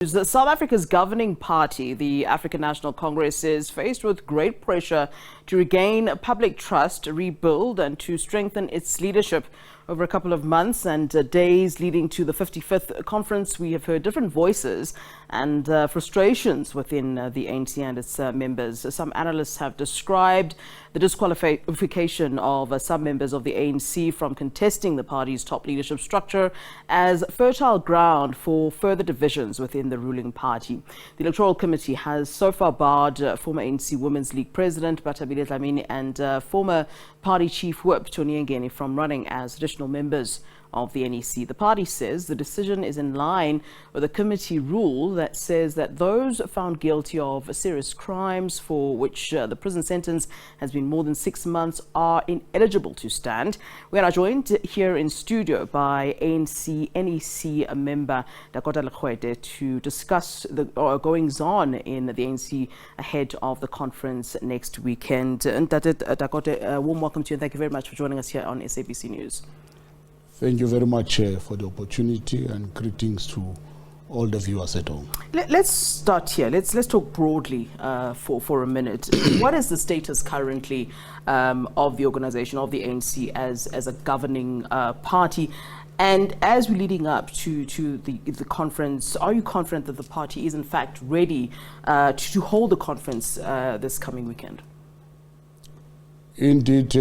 South Africa's governing party, the African National Congress, is faced with great pressure to regain public trust, rebuild and to strengthen its leadership. Over a couple of months and days leading to the 55th conference, we have heard different voices and frustrations within the ANC and its members. Some analysts have described the disqualification of some members of the ANC from contesting the party's top leadership structure as fertile ground for further divisions within the ruling party. The Electoral Committee has so far barred former ANC Women's League President Bathabile Dlamini and former party Chief Whip Tony Yengeni from running as additional members of the NEC. The party says the decision is in line with a committee rule that says that those found guilty of serious crimes for which the prison sentence has been more than 6 months are ineligible to stand. We are joined here in studio by ANC NEC member Dakota to discuss the goings-on in the ANC ahead of the conference next weekend. Dakota, a warm welcome to you and thank you very much for joining us here on SABC News. Thank you very much for the opportunity and greetings to all the viewers at home. Let's start here. Let's talk broadly for a minute. What is the status currently of the organization, of the ANC as a governing party? And as we're leading up to the conference, are you confident that the party is in fact ready to hold the conference this coming weekend? Indeed,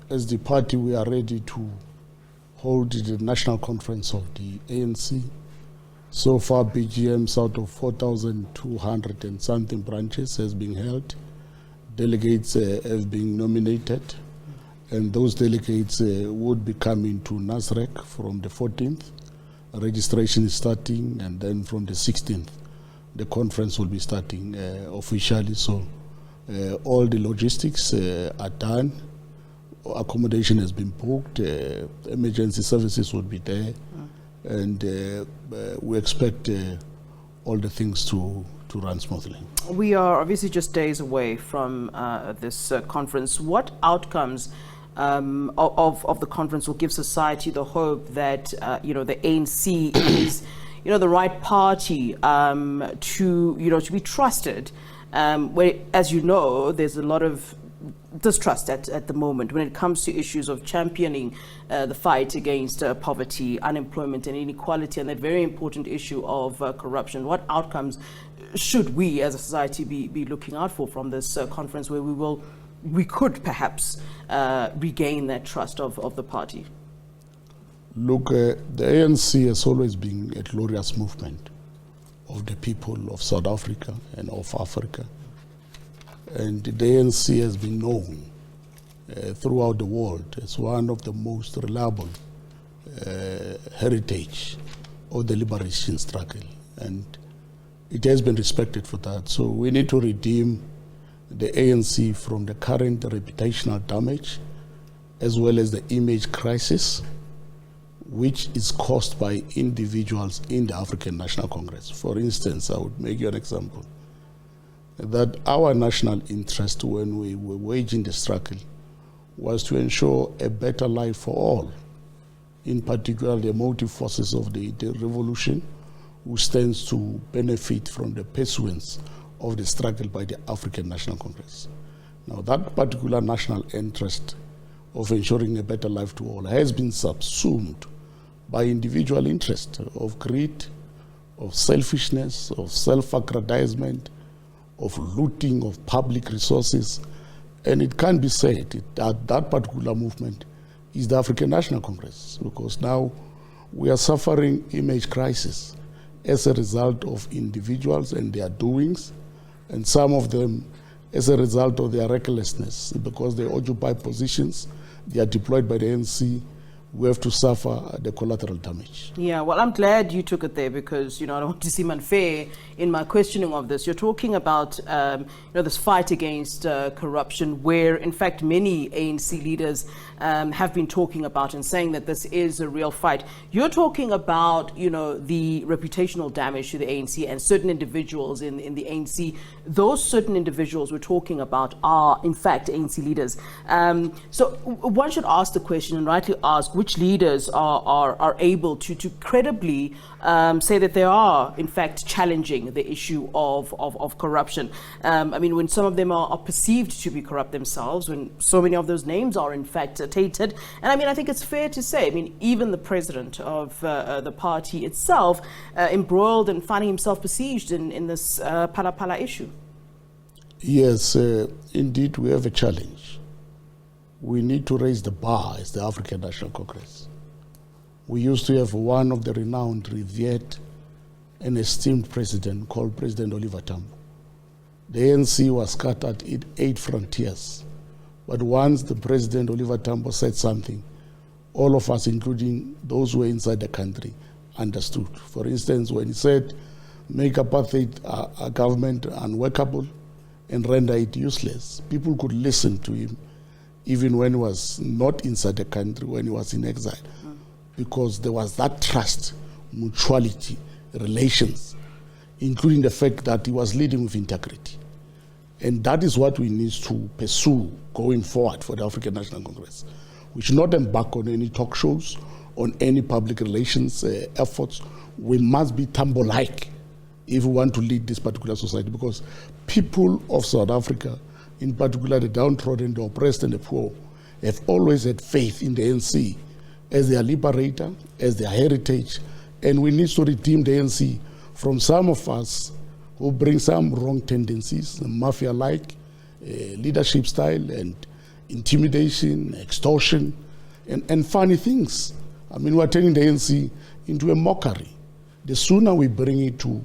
as the party, we are ready to hold the national conference of the ANC. So far, BGMs out of 4,200 and something branches has been held. Delegates have been nominated, and those delegates would be coming to NASREC from the 14th. Registration is starting, and then from the 16th, the conference will be starting officially. So all the logistics are done. Accommodation has been booked, emergency services will be there, and we expect all the things to run smoothly. We are obviously just days away from this conference. What outcomes of the conference will give society the hope that the ANC is the right party to be trusted, where, as you know, there's a lot of distrust at the moment when it comes to issues of championing the fight against poverty, unemployment and inequality, and that very important issue of corruption. What outcomes should we as a society be looking out for from this conference, where we could perhaps regain that trust of the party? Look, the ANC has always been a glorious movement of the people of South Africa and of Africa. And the ANC has been known throughout the world as one of the most reliable heritage of the liberation struggle. And it has been respected for that. So we need to redeem the ANC from the current reputational damage as well as the image crisis, which is caused by individuals in the African National Congress. For instance, I would make you an example. That our national interest when we were waging the struggle was to ensure a better life for all, in particular the motive forces of the revolution, who stands to benefit from the pursuance of the struggle by the African National Congress. Now, that particular national interest of ensuring a better life to all has been subsumed by individual interest of greed, of selfishness, of self-aggrandizement, of looting of public resources. And it can be said that that particular movement is the African National Congress, because now we are suffering image crisis as a result of individuals and their doings, and some of them as a result of their recklessness, because they occupy positions, they are deployed by the ANC. We have to suffer the collateral damage. Yeah, well, I'm glad you took it there, because I don't want to seem unfair in my questioning of this. You're talking about this fight against corruption, where in fact many ANC leaders have been talking about and saying that this is a real fight. You're talking about the reputational damage to the ANC and certain individuals in the ANC. Those certain individuals we're talking about are in fact ANC leaders. So one should ask the question, and rightly ask, which which leaders are able to credibly say that they are, in fact, challenging the issue of corruption. I mean, when some of them are perceived to be corrupt themselves, when so many of those names are, in fact, tainted. And I mean, I think it's fair to say, I mean, even the president of the party itself embroiled and finding himself besieged in this Phala issue. Yes, indeed, we have a challenge. We need to raise the bar as the African National Congress. We used to have one of the renowned, revered, and esteemed president called President Oliver Tambo. The ANC was scattered in 8 frontiers. But once the President Oliver Tambo said something, all of us, including those who were inside the country, understood. For instance, when he said, make apartheid a government unworkable and render it useless, people could listen to him even when he was not inside the country, when he was in exile, because there was that trust, mutuality, relations, including the fact that he was leading with integrity. And that is what we need to pursue going forward for the African National Congress. We should not embark on any talk shows, on any public relations efforts. We must be Tambo-like if we want to lead this particular society, because people of South Africa, in particular the downtrodden, the oppressed and the poor, have always had faith in the ANC as their liberator, as their heritage, and we need to redeem the ANC from some of us who bring some wrong tendencies, mafia-like leadership style and intimidation, extortion, and funny things. I mean, we're turning the ANC into a mockery. The sooner we bring it to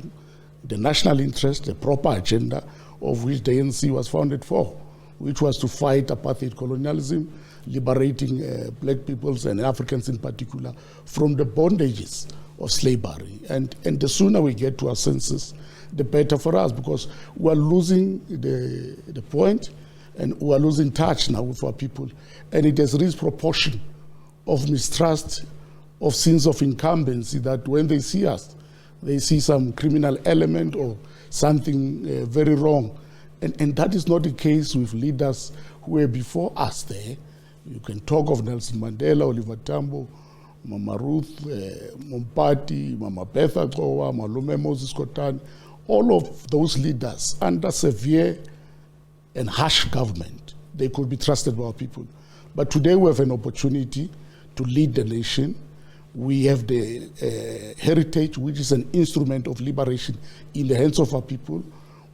the national interest, the proper agenda of which the ANC was founded for, which was to fight apartheid colonialism, liberating black peoples and Africans in particular from the bondages of slavery. And the sooner we get to our senses, the better for us, because we're losing the point and we're losing touch now with our people. And it has reached proportion of mistrust, of sense of incumbency, that when they see us, they see some criminal element or something very wrong. And that is not the case with leaders who were before us there. You can talk of Nelson Mandela, Oliver Tambo, Mama Ruth, Mompati, Mama Betha Chowa, Malume Moses Kotane, all of those leaders under severe and harsh government, they could be trusted by our people. But today we have an opportunity to lead the nation. We have the heritage, which is an instrument of liberation in the hands of our people.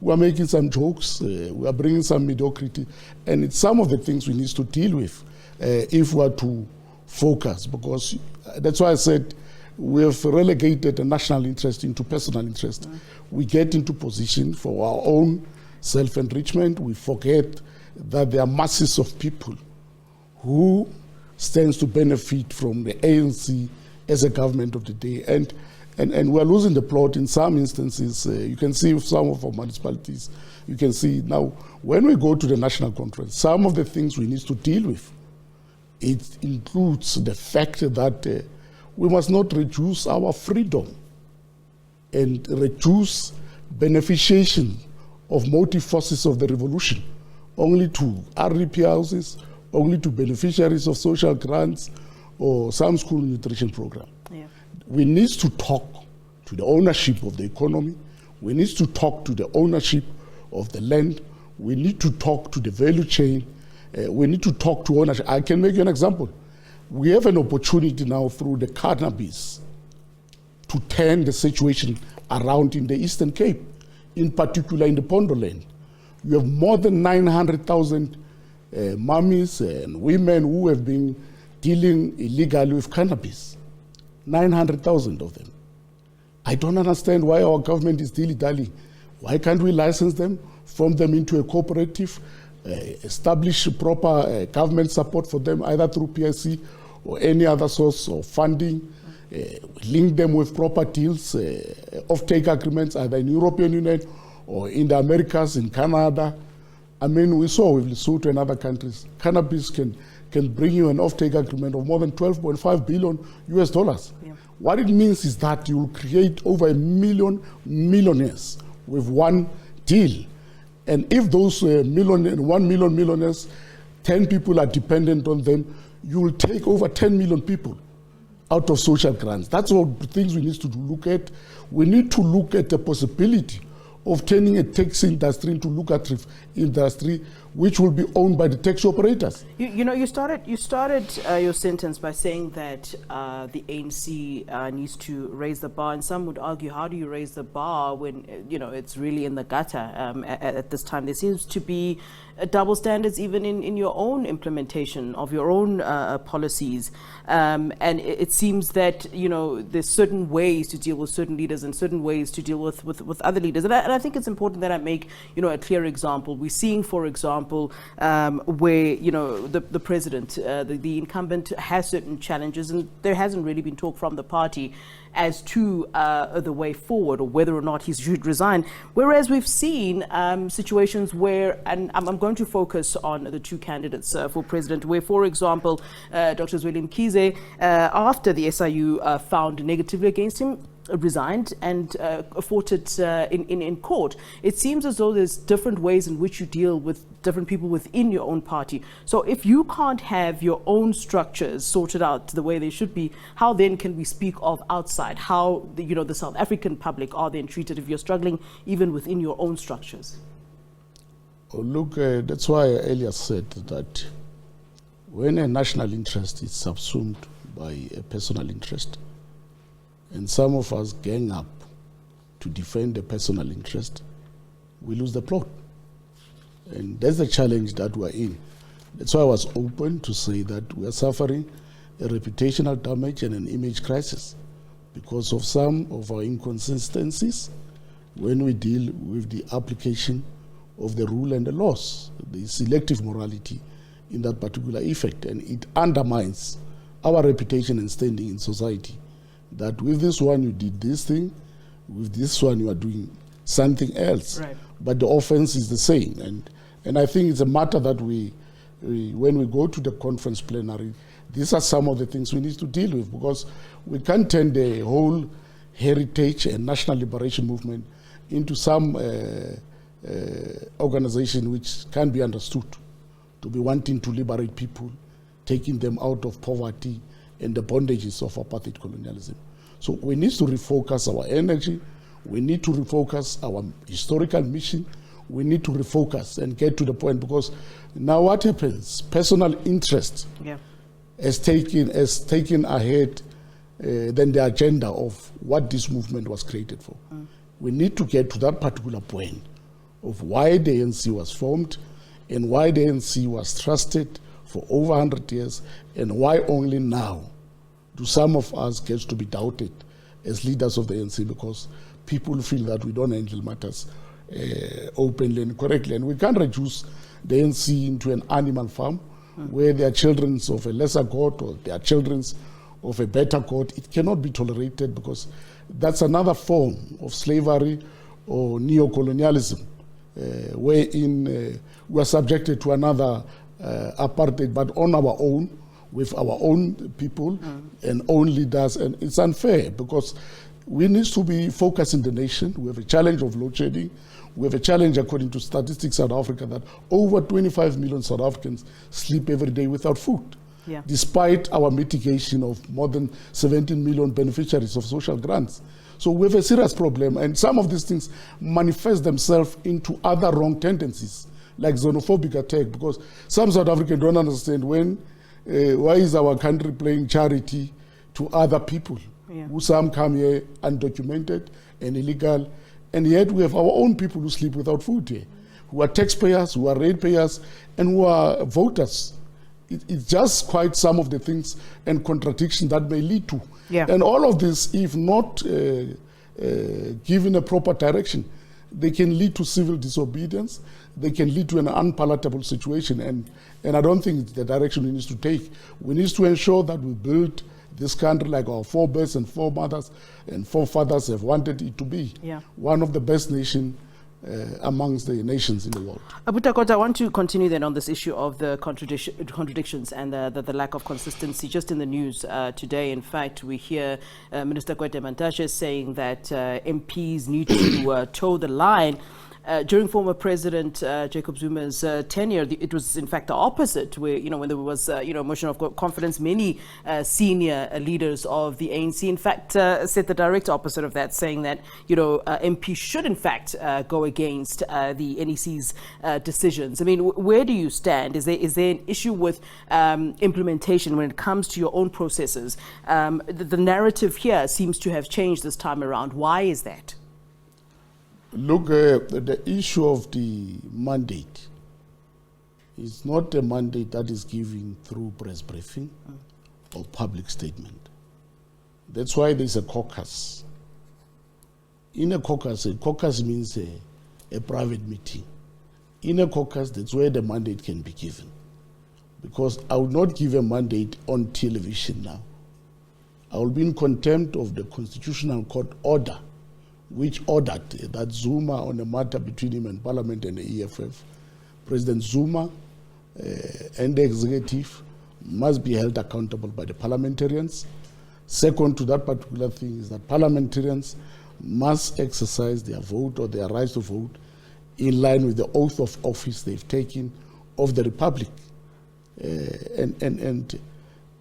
We are making some jokes, we are bringing some mediocrity, and it's some of the things we need to deal with if we are to focus, because that's why I said we have relegated the national interest into personal interest. We get into position for our own self-enrichment. We forget that there are masses of people who stands to benefit from the ANC as a government of the day. And we're losing the plot in some instances. You can see with some of our municipalities. You can see now, when we go to the national conference, some of the things we need to deal with, it includes the fact that we must not reduce our freedom and reduce beneficiation of motive forces of the revolution only to RDP houses, only to beneficiaries of social grants or some school nutrition program. Yeah. We need to talk to the ownership of the economy. We need to talk to the ownership of the land. We need to talk to the value chain. We need to talk to ownership. I can make you an example. We have an opportunity now through the cannabis to turn the situation around in the Eastern Cape, in particular in the Pondo land. You have more than 900,000 mummies and women who have been dealing illegally with cannabis. 900,000 of them. I don't understand why our government is dilly-dallying. Why can't we license them, form them into a cooperative, establish proper government support for them, either through PIC or any other source of funding, link them with proper deals, off-take agreements, either in European Union or in the Americas, in Canada. I mean, we saw with Lesotho and other countries, cannabis can bring you an off-take agreement of more than $12.5 billion US dollars. Yeah. What it means is that you will create over 1 million millionaires with one deal. And if those 1 million millionaires, 10 people are dependent on them, you will take over 10 million people out of social grants. That's all the things we need to look at. We need to look at the possibility of turning a taxi industry into lucrative industry, which will be owned by the taxi operators. You started your sentence by saying that the ANC needs to raise the bar, and some would argue, how do you raise the bar when it's really in the gutter at this time? There seems to be double standards even in your own implementation of your own policies, and it seems that there's certain ways to deal with certain leaders and certain ways to deal with other leaders, and I think it's important that I make a clear example. We're seeing, for example, where the president, the incumbent, has certain challenges, and there hasn't really been talk from the party as to the way forward or whether or not he should resign. Whereas we've seen situations where, and I'm going to focus on the two candidates for president, where, for example, Dr. Zweli Mkhize, after the SIU found negatively against him, resigned and fought it in court. It seems as though there's different ways in which you deal with different people within your own party. So if you can't have your own structures sorted out the way they should be, how then can we speak of outside? How the South African public are then treated if you're struggling even within your own structures? Oh, look, that's why I earlier said that when a national interest is subsumed by a personal interest, and some of us gang up to defend the personal interest, we lose the plot. And that's the challenge that we're in. That's why I was open to say that we are suffering a reputational damage and an image crisis because of some of our inconsistencies when we deal with the application of the rule and the laws, the selective morality in that particular effect. And it undermines our reputation and standing in society. That with this one you did this thing, with this one you are doing something else. Right. But the offense is the same. And I think it's a matter that we when we go to the conference plenary, these are some of the things we need to deal with, because we can't turn the whole heritage and national liberation movement into some organization which can be understood to be wanting to liberate people, taking them out of poverty and the bondages of apartheid colonialism. So we need to refocus our energy. We need to refocus our historical mission. We need to refocus and get to the point, because now what happens? Personal interest has taken ahead than the agenda of what this movement was created for. We need to get to that particular point of why the ANC was formed and why the ANC was trusted for over 100 years, and why only now do some of us get to be doubted as leaders of the ANC, because people feel that we don't handle matters openly and correctly. And we can't reduce the ANC into an animal farm where they are children of a lesser God or they are children of a better God. It cannot be tolerated, because that's another form of slavery or neo-colonialism, wherein we are subjected to another apartheid, but on our own, with our own people and own leaders. And it's unfair, because we need to be focusing the nation. We have a challenge of load shedding. We have a challenge, according to Statistics South Africa, that over 25 million South Africans sleep every day without food, despite our mitigation of more than 17 million beneficiaries of social grants. So we have a serious problem, and some of these things manifest themselves into other wrong tendencies, like xenophobic attack, because some South Africans don't understand why is our country playing charity to other people, who some come here undocumented and illegal, and yet we have our own people who sleep without food here, who are taxpayers, who are ratepayers, and who are voters. It's just quite some of the things and contradictions that may lead to. And all of this, if not given a proper direction, they can lead to civil disobedience. They can lead to an unpalatable situation. And I don't think it's the direction we need to take. We need to ensure that we build this country like our forebears and foremothers and forefathers have wanted it to be. One of the best nations amongst the nations in the world. Abutakota, I want to continue then on this issue of the contradictions and the lack of consistency. Just in the news today, in fact, we hear Minister Gwede Mantashe saying that MPs need to toe the line during former President Jacob Zuma's tenure, it was in fact the opposite, where, when there was, motion of confidence, many senior leaders of the ANC, in fact, said the direct opposite of that, saying that, MP should in fact go against the NEC's decisions. I mean, where do you stand? Is there an issue with implementation when it comes to your own processes? The narrative here seems to have changed this time around. Why is that? Look, the issue of the mandate is not a mandate that is given through press briefing or public statement. That's why there's a caucus. In a caucus means a private meeting. In a caucus, that's where the mandate can be given. Because I will not give a mandate on television now. I will be in contempt of the Constitutional Court order, which ordered that Zuma, on a matter between him and Parliament and the EFF, President Zuma and the executive must be held accountable by the parliamentarians. Second to that particular thing is that parliamentarians must exercise their vote or their rights to vote in line with the oath of office they've taken of the Republic. And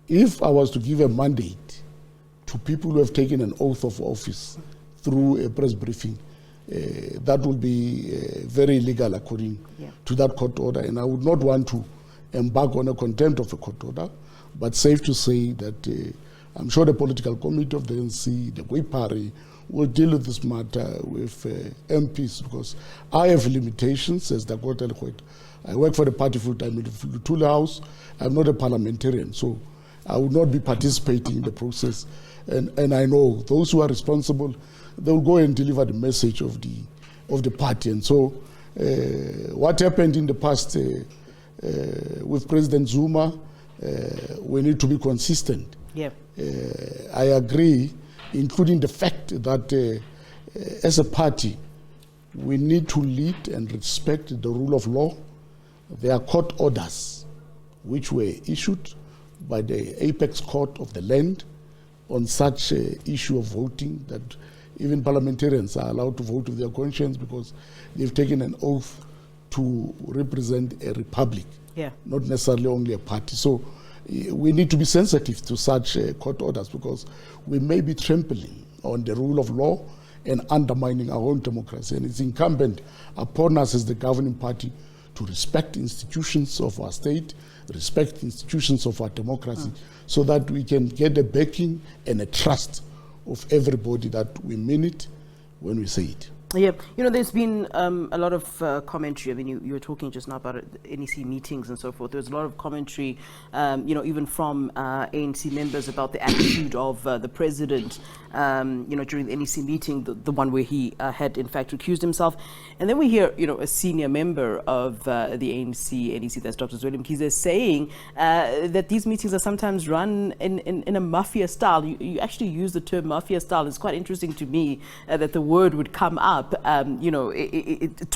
if I was to give a mandate to people who have taken an oath of office through a press briefing, that would be very illegal according to that court order. And I would not want to embark on a contempt of a court order, but safe to say that I'm sure the political committee of the ANC, the Whip Party, will deal with this matter with MPs, because I have limitations as the court. I work for the party full-time in the Lutula House. I'm not a parliamentarian, so I will not be participating in the process. And I know those who are responsible, they will go and deliver the message of the party. And so what happened in the past with President Zuma, we need to be consistent. Yeah. I agree, including the fact that as a party, we need to lead and respect the rule of law. There are court orders which were issued by the apex court of the land on such issue of voting, that even parliamentarians are allowed to vote with their conscience because they've taken an oath to represent a republic, not necessarily only a party. So we need to be sensitive to such court orders, because we may be trampling on the rule of law and undermining our own democracy. And it's incumbent upon us as the governing party to respect institutions of our state, respect institutions of our democracy, so that we can get a backing and a trust of everybody that we mean it when we say it. Yeah, there's been a lot of commentary. I mean, you were talking just now about NEC meetings and so forth. There's a lot of commentary, even from ANC members about the attitude of the president, during the NEC meeting, the one where he had in fact recused himself. And then we hear, a senior member of the ANC, NEC, that's Dr. Zweli Mkhize, saying that these meetings are sometimes run in a mafia style. You actually use the term mafia style. It's quite interesting to me that the word would come up,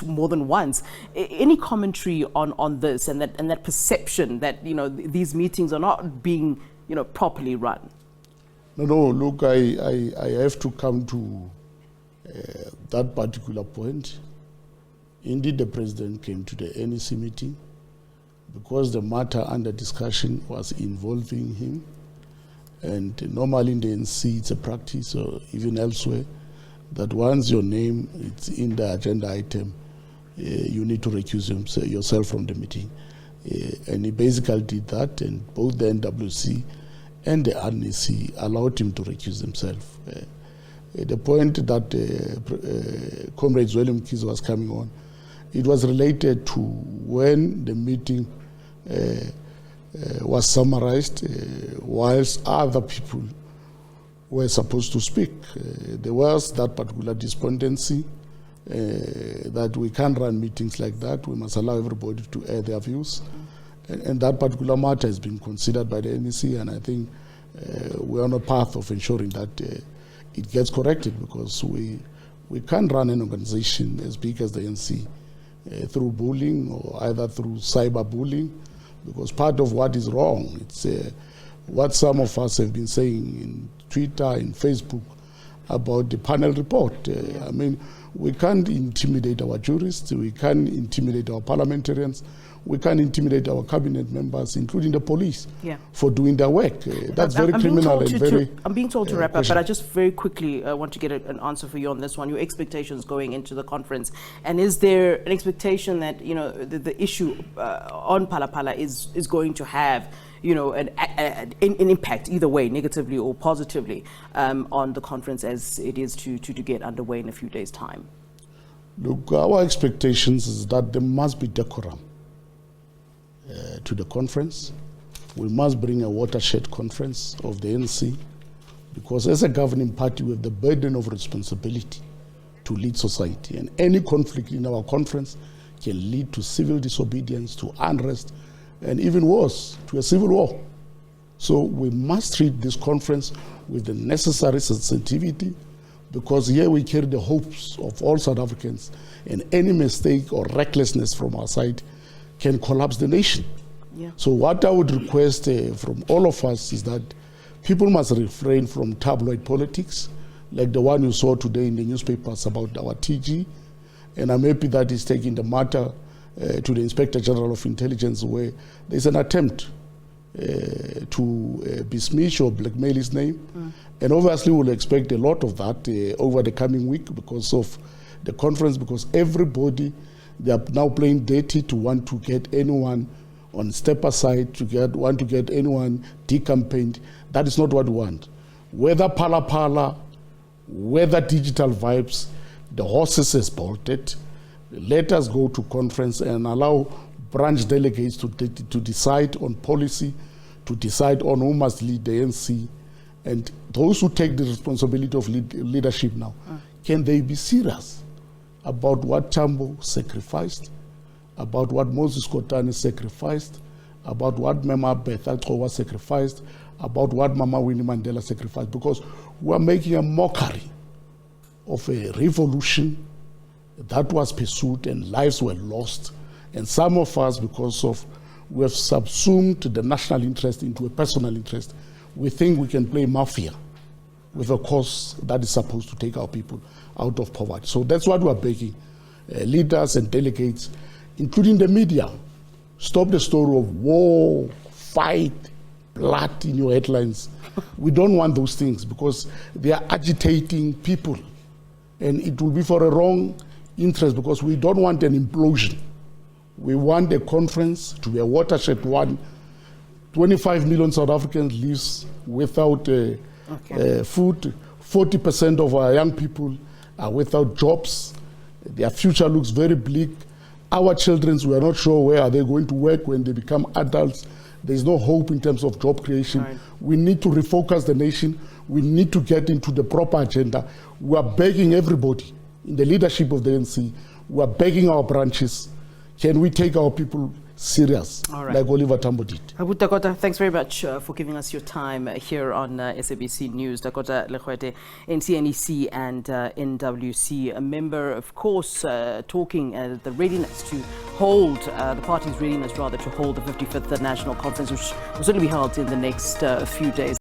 more than once. Any commentary on this and that perception that these meetings are not being properly run? No. Look, I have to come to that particular point. Indeed, the president came to the NEC meeting because the matter under discussion was involving him. And normally in the NC, it's a practice, or even elsewhere, that once your name is in the agenda item, you need to recuse yourself from the meeting. And he basically did that, and both the NWC and the RNC allowed him to recuse himself. The point that Comrade Zweli Mkhize was coming on, it was related to when the meeting was summarized, whilst other people were supposed to speak. There was that particular despondency that we can't run meetings like that. We must allow everybody to air their views. And that particular matter has been considered by the NEC, and I think we're on a path of ensuring that it gets corrected, because we can't run an organization as big as the NC through bullying or either through cyber bullying, because part of what is wrong, it's what some of us have been saying in Twitter, in Facebook, about the panel report. I mean, We can't intimidate our jurists, we can't intimidate our parliamentarians, we can't intimidate our cabinet members, including the police, for doing their work. That's very criminal and very... I'm being told to wrap up, but I just very quickly want to get an answer for you on this one. Your expectations going into the conference, and is there an expectation that, you know, the issue on Phala is going to have, you know, an impact either way, negatively or positively, on the conference as it is to get underway in a few days' time? Look, our expectations is that there must be decorum to the conference. We must bring a watershed conference of the ANC, because as a governing party we have the burden of responsibility to lead society, and any conflict in our conference can lead to civil disobedience, to unrest, and even worse, to a civil war. So we must treat this conference with the necessary sensitivity, because here we carry the hopes of all South Africans, and any mistake or recklessness from our side can collapse the nation. So what I would request from all of us is that people must refrain from tabloid politics, like the one you saw today in the newspapers about our TG, and I'm happy that he's taking the matter to the Inspector General of Intelligence, where there's an attempt to besmirch or blackmail his name. And obviously we'll expect a lot of that over the coming week because of the conference, because everybody, they are now playing dirty to want to get anyone on step aside, want to get anyone decampaigned. That is not what we want. Whether Phala, whether digital vibes, the horses is bolted. Let us go to conference and allow branch delegates to decide on policy, to decide on who must lead the ANC. And those who take the responsibility of leadership now, can they be serious about what Tambo sacrificed, about what Moses Kotane sacrificed, about what Mama Bathabile sacrificed, about what Mama Winnie Mandela sacrificed? Because we are making a mockery of a revolution that was pursued and lives were lost. And some of us, because of we have subsumed the national interest into a personal interest, we think we can play mafia with a cause that is supposed to take our people out of poverty. So that's what we're begging leaders and delegates, including the media. Stop the story of war, fight, blood in your headlines. We don't want those things, because they are agitating people, and it will be for a wrong interest, because we don't want an implosion. We want a conference to be a watershed one. 25 million South Africans live without food. 40% of our young people are without jobs. Their future looks very bleak. Our children, we are not sure where are they going to work when they become adults. There's no hope in terms of job creation. Right. We need to refocus the nation. We need to get into the proper agenda. We are begging everybody in the leadership of the ANC. We are begging our branches. Can we take our people serious, like Oliver Tambo did? Dakota, thanks very much for giving us your time here on SABC News. Dakota Lekhwete, NCNEC and NWC, a member, of course, talking the readiness to hold, the party's readiness rather, to hold the 55th National Conference, which will certainly be held in the next few days.